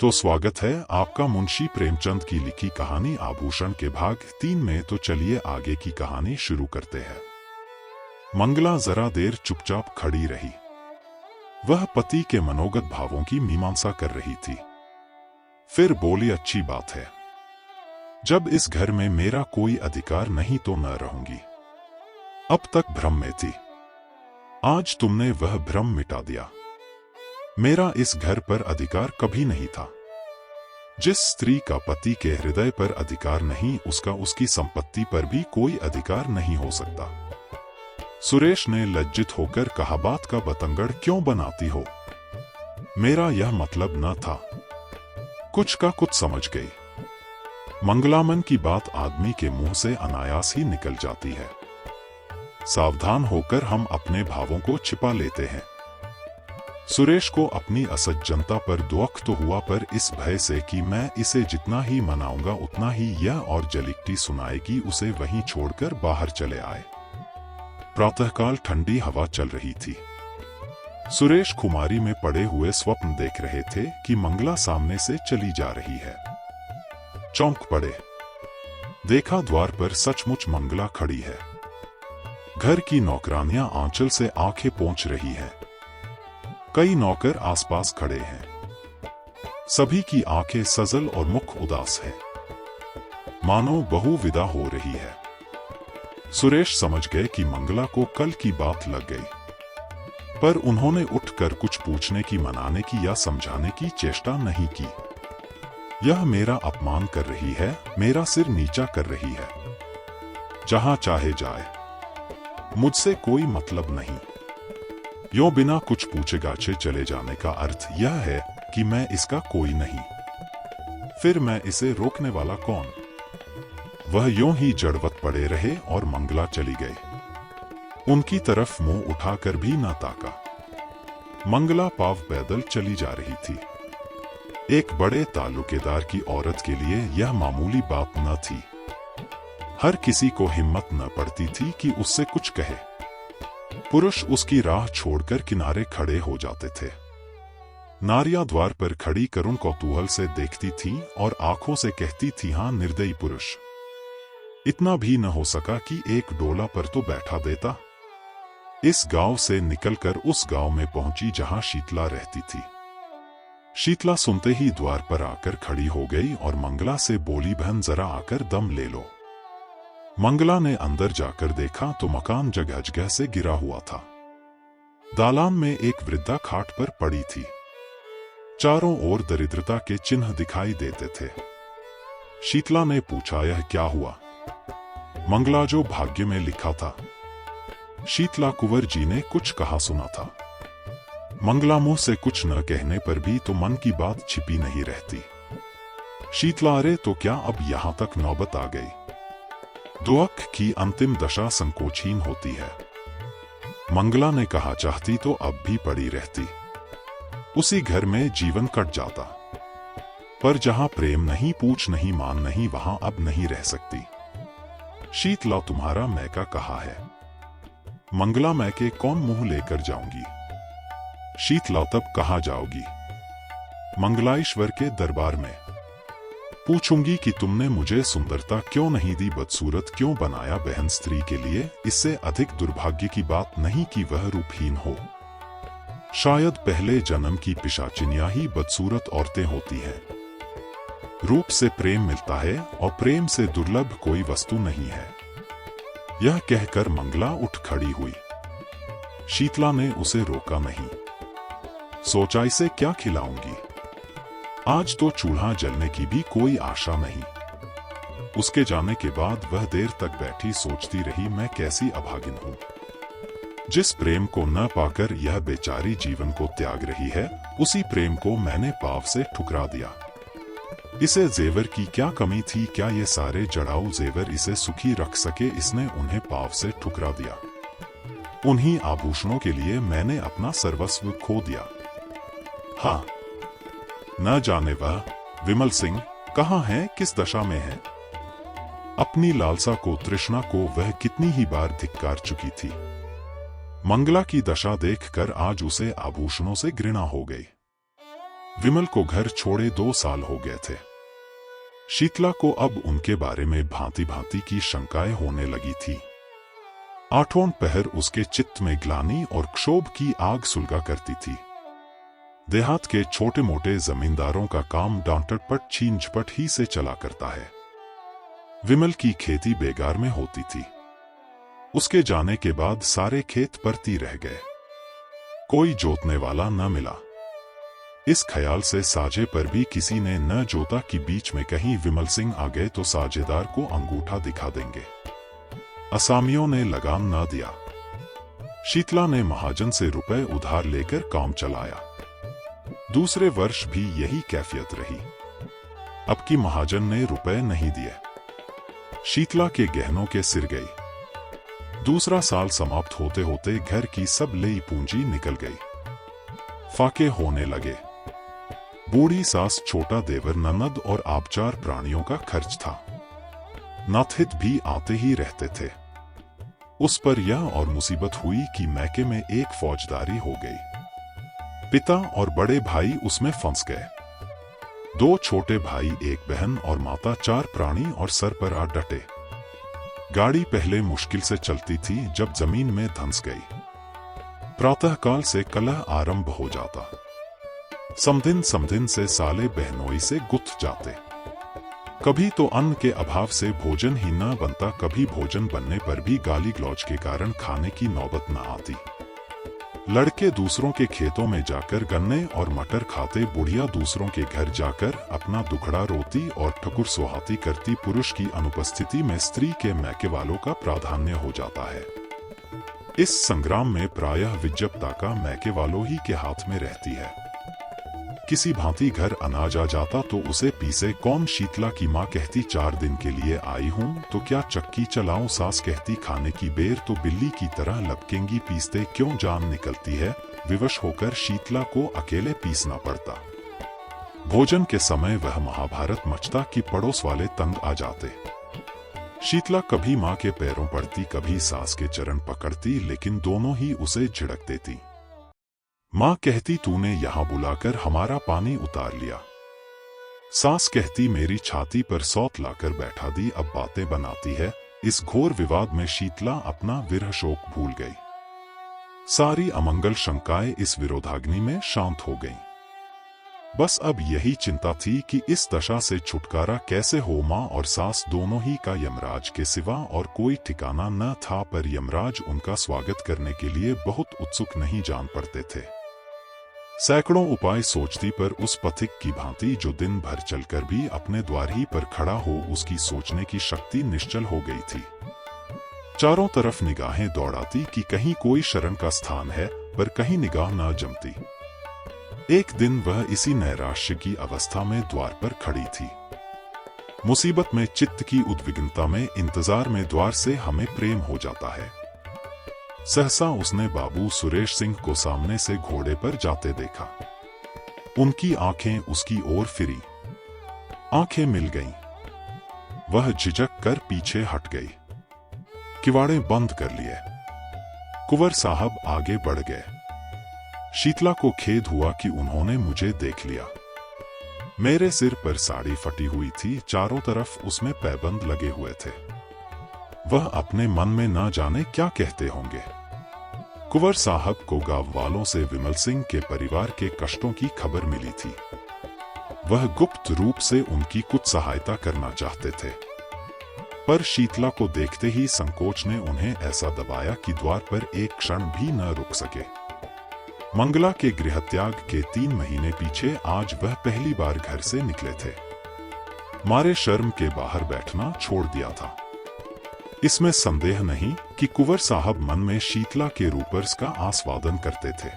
तो स्वागत है आपका मुंशी प्रेमचंद की लिखी कहानी आभूषण के भाग 3 में। तो चलिए आगे की कहानी शुरू करते हैं। मंगला जरा देर चुपचाप खड़ी रही। वह पति के मनोगत भावों की मीमांसा कर रही थी। फिर बोली, अच्छी बात है। जब इस घर में मेरा कोई अधिकार नहीं तो न रहूंगी। अब तक भ्रम में थी, आज तुमने वह भ्रम मिटा दिया। मेरा इस घर पर अधिकार कभी नहीं था। जिस स्त्री का पति के हृदय पर अधिकार नहीं, उसका उसकी संपत्ति पर भी कोई अधिकार नहीं हो सकता। सुरेश ने लज्जित होकर कहा, बात का बतंगड़ क्यों बनाती हो? मेरा यह मतलब न था। कुछ का कुछ समझ गई। मंगलामन की बात आदमी के मुंह से अनायास ही निकल जाती है। सावधान होकर हम अपने भावों को छिपा लेते हैं। सुरेश को अपनी असज्जनता पर दुख तो हुआ, पर इस भय से कि मैं इसे जितना ही मनाऊंगा उतना ही यह और जलिकटी सुनाएगी, उसे वहीं छोड़कर बाहर चले आए। प्रातःकाल ठंडी हवा चल रही थी। सुरेश खुमारी में पड़े हुए स्वप्न देख रहे थे कि मंगला सामने से चली जा रही है। चौंक पड़े। देखा द्वार पर सचमुच मंगला खड़ी है। घर की नौकरानियां आंचल से आंखें पोंछ रही हैं। कई नौकर आसपास खड़े हैं। सभी की आंखें सजल और मुख उदास है, मानो बहू विदा हो रही है। सुरेश समझ गए कि मंगला को कल की बात लग गई, पर उन्होंने उठकर कुछ पूछने की, मनाने की या समझाने की चेष्टा नहीं की। यह मेरा अपमान कर रही है, मेरा सिर नीचा कर रही है। जहां चाहे जाए, मुझसे कोई मतलब नहीं। यों बिना कुछ पूछे गाछे चले जाने का अर्थ यह है कि मैं इसका कोई नहीं। फिर मैं इसे रोकने वाला कौन? वह यों ही जड़वत पड़े रहे और मंगला चली गई। उनकी तरफ मुंह उठाकर भी न ताका। मंगला पाव पैदल चली जा रही थी। एक बड़े ताल्लुकेदार की औरत के लिए यह मामूली बात न थी। हर किसी को हिम्मत न पड़ती थी कि उससे कुछ कहे। पुरुष उसकी राह छोड़कर किनारे खड़े हो जाते थे। नारियां द्वार पर खड़ी करुण कौतूहल से देखती थीं और आंखों से कहती थी, हाँ निर्दयी पुरुष। इतना भी न हो सका कि एक डोला पर तो बैठा देता। इस गांव से निकलकर उस गांव में पहुंची जहां शीतला रहती थी। शीतला सुनते ही द्वार पर आकर खड़ी हो गई और मंगला से बोली, बहन जरा आकर दम ले लो। मंगला ने अंदर जाकर देखा तो मकान जगह जगह से गिरा हुआ था। दालान में एक वृद्धा खाट पर पड़ी थी। चारों ओर दरिद्रता के चिन्ह दिखाई देते थे। शीतला ने पूछा, यह क्या हुआ? मंगला, जो भाग्य में लिखा था। शीतला, कुंवर जी ने कुछ कहा सुना था। मंगला मुंह से कुछ न कहने पर भी तो मन की बात छिपी नहीं रहती। शीतला, अरे तो क्या अब यहां तक नौबत आ गई? दुख की अंतिम दशा संकोचहीन होती है। मंगला ने कहा, चाहती तो अब भी पड़ी रहती। उसी घर में जीवन कट जाता। पर जहां प्रेम नहीं, पूछ नहीं, मान नहीं, वहां अब नहीं रह सकती। शीतला, तुम्हारा मैका कहाँ है? मंगला, मैके कौन मुंह लेकर जाऊंगी? शीतला, तब कहाँ जाओगी? मंगलाईश्वर के दरबार में। पूछूंगी कि तुमने मुझे सुंदरता क्यों नहीं दी, बदसूरत क्यों बनाया। बहन, स्त्री के लिए इससे अधिक दुर्भाग्य की बात नहीं कि वह रूपहीन हो। शायद पहले जन्म की पिशाचिनियां ही बदसूरत औरतें होती हैं। रूप से प्रेम मिलता है और प्रेम से दुर्लभ कोई वस्तु नहीं है। यह कहकर मंगला उठ खड़ी हुई। शीतला ने उसे रोका नहीं। सोचा, इसे क्या खिलाऊंगी? आज तो चूल्हा जलने की भी कोई आशा नहीं। उसके जाने के बाद वह देर तक बैठी सोचती रही, मैं कैसी अभागिन हूं। जिस प्रेम को न पाकर यह बेचारी जीवन को त्याग रही है, उसी प्रेम को मैंने पाव से ठुकरा दिया। इसे जेवर की क्या कमी थी? क्या ये सारे जड़ाऊ जेवर इसे सुखी रख सके? इसने उन्हें पाव से ठुकरा दिया। उन्हीं आभूषणों के लिए मैंने अपना सर्वस्व खो दिया। हाँ, न जाने वह विमल सिंह कहाँ है, किस दशा में है। अपनी लालसा को, तृष्णा को वह कितनी ही बार धिक्कार चुकी थी। मंगला की दशा देखकर आज उसे आभूषणों से घृणा हो गई। विमल को घर छोड़े 2 साल हो गए थे। शीतला को अब उनके बारे में भांति भांति की शंकाएं होने लगी थी। आठों पहर उसके चित्त में ग्लानि और क्षोभ की आग सुलगा करती थी। देहात के छोटे मोटे जमींदारों का काम डांटपट छीन-झपट ही से चला करता है। विमल की खेती बेगार में होती थी। उसके जाने के बाद सारे खेत परती रह गए, कोई जोतने वाला न मिला। इस ख्याल से साझे पर भी किसी ने न जोता कि बीच में कहीं विमल सिंह आ गए तो साझेदार को अंगूठा दिखा देंगे। असामियों ने लगाम न दिया। शीतला ने महाजन से रुपए उधार लेकर काम चलाया। दूसरे वर्ष भी यही कैफियत रही। अब की महाजन ने रुपए नहीं दिए। शीतला के गहनों के सिर गई। दूसरा साल समाप्त होते होते घर की सब लेई पूंजी निकल गई। फाके होने लगे। बूढ़ी सास, छोटा देवर, ननद और आबचार प्राणियों का खर्च था। नाथहित भी आते ही रहते थे। उस पर यह और मुसीबत हुई कि मैके में एक फौजदारी हो गई। पिता और बड़े भाई उसमें फंस गए। 2 छोटे भाई, एक बहन और माता, 4 प्राणी और सर पर आ डटे। गाड़ी पहले मुश्किल से चलती थी, जब जमीन में धंस गई। प्रातःकाल से कलह आरंभ हो जाता। समदिन से साले बहनोई से गुथ जाते। कभी तो अन्न के अभाव से भोजन ही न बनता, कभी भोजन बनने पर भी गाली गलौज के कारण खाने की नौबत न आती। लड़के दूसरों के खेतों में जाकर गन्ने और मटर खाते, बुढ़िया दूसरों के घर जाकर अपना दुखड़ा रोती और ठकुर सुहाती करती। पुरुष की अनुपस्थिति में स्त्री के मैके वालों का प्राधान्य हो जाता है। इस संग्राम में प्रायः विज्ञप्ता का मैके वालों ही के हाथ में रहती है। किसी भांति घर अनाज आ जाता तो उसे पीसे कौन। शीतला की माँ कहती 4 दिन के लिए आई हूँ तो क्या चक्की चलाऊं। सास कहती खाने की बेर तो बिल्ली की तरह लपकेंगी, पीसते क्यों जान निकलती है। विवश होकर शीतला को अकेले पीसना पड़ता। भोजन के समय वह महाभारत मचता कि पड़ोस वाले तंग आ जाते। शीतला कभी माँ के पैरों पड़ती, कभी सास के चरण पकड़ती, लेकिन दोनों ही उसे झिड़क देती। माँ कहती तूने यहाँ बुलाकर हमारा पानी उतार लिया। सास कहती मेरी छाती पर सौत लाकर बैठा दी, अब बातें बनाती है। इस घोर विवाद में शीतला अपना विरह शोक भूल गई। सारी अमंगल शंकाएं इस विरोधाग्नि में शांत हो गईं। बस अब यही चिंता थी कि इस दशा से छुटकारा कैसे हो। माँ और सास दोनों ही का यमराज के सिवा और कोई ठिकाना न था, पर यमराज उनका स्वागत करने के लिए बहुत उत्सुक नहीं जान पड़ते थे। सैकड़ों उपाय सोचती, पर उस पथिक की भांति जो दिन भर चलकर भी अपने द्वार ही पर खड़ा हो, उसकी सोचने की शक्ति निश्चल हो गई थी। चारों तरफ निगाहें दौड़ाती कि कहीं कोई शरण का स्थान है, पर कहीं निगाह न जमती। एक दिन वह इसी नैराश्य की अवस्था में द्वार पर खड़ी थी। मुसीबत में चित्त की उद्विग्नता में, इंतजार में द्वार से हमें प्रेम हो जाता है। सहसा उसने बाबू सुरेश सिंह को सामने से घोड़े पर जाते देखा। उनकी आंखें उसकी ओर फिरी। आंखें मिल गईं। वह झिझक कर पीछे हट गई। किवाड़े बंद कर लिए। कुंवर साहब आगे बढ़ गए। शीतला को खेद हुआ कि उन्होंने मुझे देख लिया। मेरे सिर पर साड़ी फटी हुई थी, चारों तरफ उसमें पैबंद लगे हुए थे। वह अपने मन में ना जाने क्या कहते होंगे। कुंवर साहब को गांव वालों से विमल सिंह के परिवार के कष्टों की खबर मिली थी। वह गुप्त रूप से उनकी कुछ सहायता करना चाहते थे, पर शीतला को देखते ही संकोच ने उन्हें ऐसा दबाया कि द्वार पर एक क्षण भी न रुक सके। मंगला के गृहत्याग के 3 महीने पीछे आज वह पहली बार घर से निकले थे। मारे शर्म के बाहर बैठना छोड़ दिया था। इसमें संदेह नहीं कि कुंवर साहब मन में शीतला के रूपर्स का आस्वादन करते थे।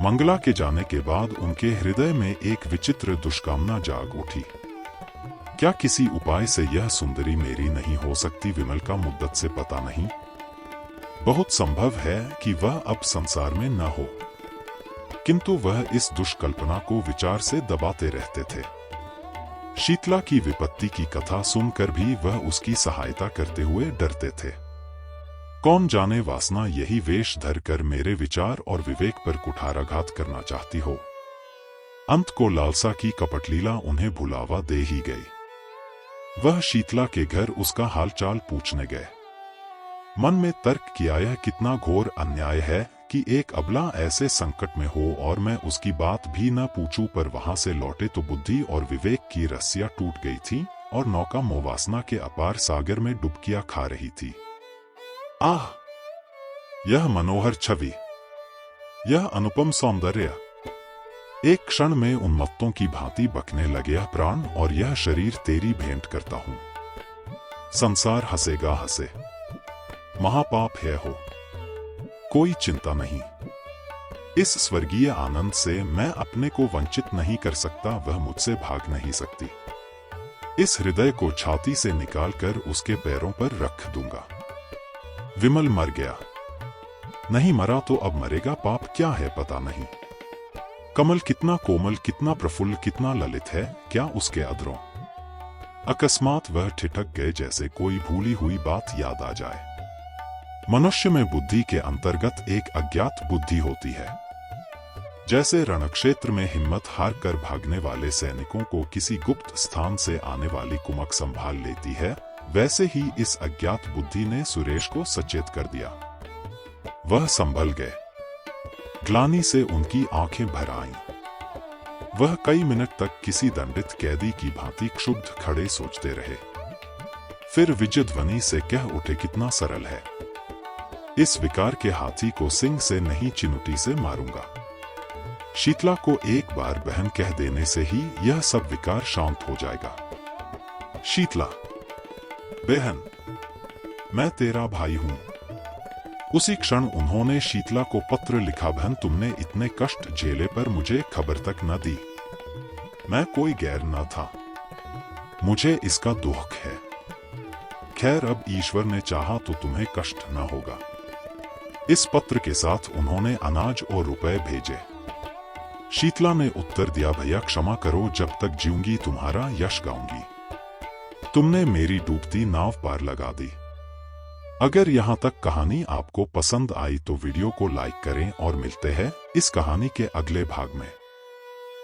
मंगला के जाने के बाद उनके हृदय में एक विचित्र दुष्कामना जाग उठी। क्या किसी उपाय से यह सुंदरी मेरी नहीं हो सकती? विमल का मुद्दत से पता नहीं। बहुत संभव है कि वह अब संसार में न हो, किंतु वह इस दुष्कल्पना को विचार से दबाते रहते थे। शीतला की विपत्ति की कथा सुनकर भी वह उसकी सहायता करते हुए डरते थे। कौन जाने वासना यही वेश धरकर मेरे विचार और विवेक पर कुठाराघात करना चाहती हो। अंत को लालसा की कपटलीला उन्हें भुलावा दे ही गई। वह शीतला के घर उसका हालचाल पूछने गए। मन में तर्क किया यह कितना घोर अन्याय है कि एक अबला ऐसे संकट में हो और मैं उसकी बात भी न पूछूं, पर वहां से लौटे तो बुद्धि और विवेक की रस्सियां टूट गई थीं और नौका मोहवासना के अपार सागर में डुबकियां खा रही थी। आह! यह मनोहर छवि, यह अनुपम सौंदर्य! एक क्षण में उन्मत्तों की भांति बकने लगे यह प्राण और यह शरीर तेरी भेंट करता हूं। संसार हंसेगा हंसे, महापाप है हो, कोई चिंता नहीं। इस स्वर्गीय आनंद से मैं अपने को वंचित नहीं कर सकता, वह मुझसे भाग नहीं सकती। इस हृदय को छाती से निकालकर उसके पैरों पर रख दूंगा। विमल मर गया, नहीं मरा तो अब मरेगा, पाप क्या है पता नहीं। कमल कितना कोमल, कितना प्रफुल्ल, कितना ललित है, क्या उसके अधरों। अकस्मात वह ठिठक गए जैसे कोई भूली हुई बात याद आ जाए। मनुष्य में बुद्धि के अंतर्गत एक अज्ञात बुद्धि होती है। जैसे रणक्षेत्र में हिम्मत हार कर भागने वाले सैनिकों को किसी गुप्त स्थान से आने वाली कुमक संभाल लेती है, वैसे ही इस अज्ञात बुद्धि ने सुरेश को सचेत कर दिया। वह संभल गए। ग्लानि से उनकी आंखें भर आईं। वह कई मिनट तक किसी दंडित कैदी की भांति क्षुब्ध खड़े सोचते रहे। फिर विजय ध्वनि से कह उठे, कितना सरल है। इस विकार के हाथी को सिंह से नहीं चिनुटी से मारूंगा। शीतला को एक बार बहन कह देने से ही यह सब विकार शांत हो जाएगा। शीतला, बहन, मैं तेरा भाई हूं। उसी क्षण उन्होंने शीतला को पत्र लिखा, बहन तुमने इतने कष्ट झेले पर मुझे खबर तक न दी। मैं कोई गैर न था, मुझे इसका दुख है। खैर अब ईश्वर ने चाहा तो तुम्हें कष्ट न होगा। इस पत्र के साथ उन्होंने अनाज और रुपए भेजे। शीतला ने उत्तर दिया, भैया क्षमा करो, जब तक जीऊंगी तुम्हारा यश गाऊंगी। तुमने मेरी डूबती नाव पार लगा दी। अगर यहाँ तक कहानी आपको पसंद आई तो वीडियो को लाइक करें और मिलते हैं इस कहानी के अगले भाग में।